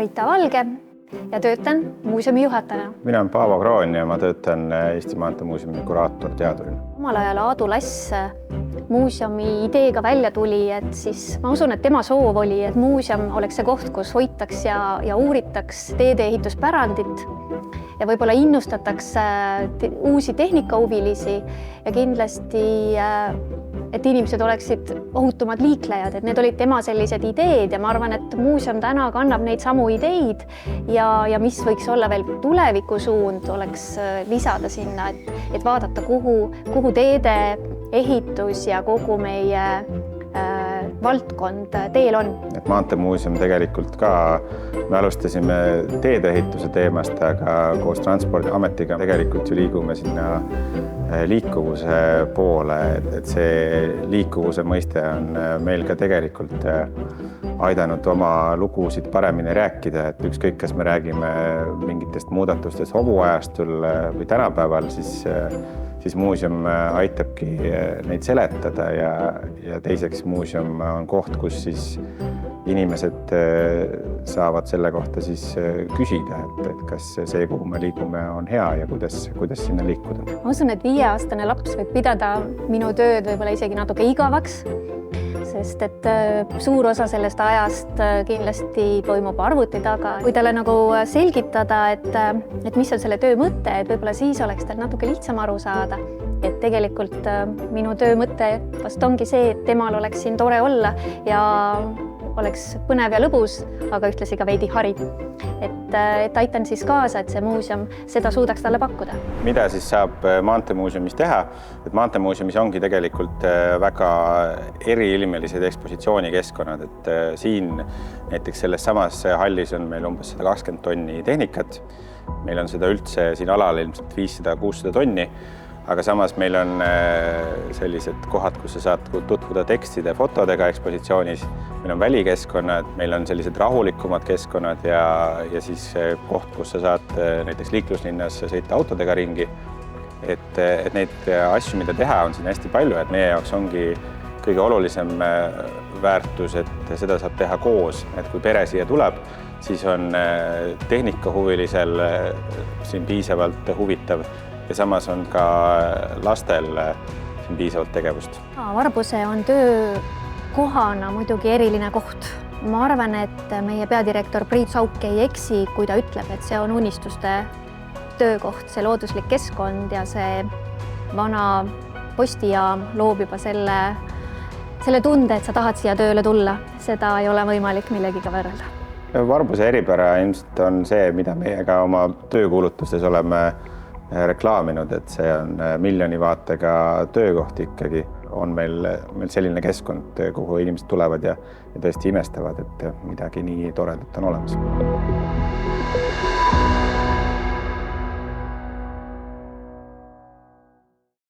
Rita Valge ja töötan muuseumi juhatajana. Mina olen Paavo Kroon ja ma töötan Eesti Maanteemuuseumi kuraator-teadurina. Omal ajal Aadu Lass muuseumi ideega välja tuli, et siis ma usun, et tema soov oli, et muuseum oleks see koht, kus hoitaks ja uuritaks teedeehituspärandit ja võib-olla innustataks uusi tehnikahuvilisi ja kindlasti, et inimesed oleksid ohutumad liiklejad, et need olid tema sellised ideed ja ma arvan, et muuseum täna kannab neid samu ideid ja mis võiks olla veel tulevikusuund, oleks lisada sinna, et vaadata, kuhu teede ehitus ja kogu meie valdkond teel on. Et Maanteemuuseum tegelikult ka, me alustasime teedeehituse teemast, aga koos Transpordiametiga tegelikult ju liigume sinna liikuvuse poole, et see liikuvuse mõiste on meil ka tegelikult aidanud oma lugusid paremini rääkida, et ükskõik, kas me räägime mingitest muudatustest hobuajastul või tänapäeval, siis muuseum aitabki neid seletada ja teiseks muuseum on koht, kus siis inimesed saavad selle kohta siis küsida, et kas see, kuhu me liigume, on hea ja kuidas sinna liikuda. Ma usun, et 5-aastane laps võib pidada minu tööd võib-olla isegi natuke igavaks, sest et suur osa sellest ajast kindlasti toimub arvuti taga. Kui talle nagu selgitada, et mis on selle töö mõte, et võib-olla siis oleks tal natuke lihtsam aru saada. Et tegelikult minu töö mõte vast ongi see, et temal oleks siin tore olla ja oleks põnev ja lõbus, aga ühtlasi ka veidi hariv. Et aitan siis kaasa, et see muuseum seda suudaks talle pakkuda. Mida siis saab Maanteemuuseumis teha? Et Maanteemuuseumis ongi tegelikult väga eriilmelised ekspositsioonikeskkonnad. Et siin näiteks selles samas hallis on meil umbes 120 tonni tehnikat. Meil on seda üldse siin alal ilmselt 500-600 tonni. Aga samas meil on sellised kohad, kus sa saad tutvuda tekstide, fotodega ekspositsioonis. Meil on välikeskkonnad, meil on sellised rahulikumad keskkonnad ja siis koht, kus sa saad näiteks liikluslinnas sõita autodega ringi. Et neid asju, mida teha, on siin hästi palju, et meie jaoks ongi kõige olulisem väärtus, et seda saab teha koos. Et kui pere siia tuleb, siis on tehnikahuvilisel siin piisavalt huvitav. Ja samas on ka lastel siin piisavalt tegevust. Varbuse on töökohana muidugi eriline koht. Ma arvan, et meie peadirektor Priit Sauk ei eksi, kui ta ütleb, et see on unistuste töökoht, see looduslik keskkond ja see vana postijaam loob juba selle tunde, et sa tahad siia tööle tulla. Seda ei ole võimalik millegiga võrrelda. Varbuse eripära ilmselt on see, mida meie ka oma töökuulutustes oleme reklaaminud, et see on miljoni vaatega töökoht ikkagi. On meil selline keskkond, kuhu inimesed tulevad ja tõesti imestavad, et midagi nii toredat on olemas.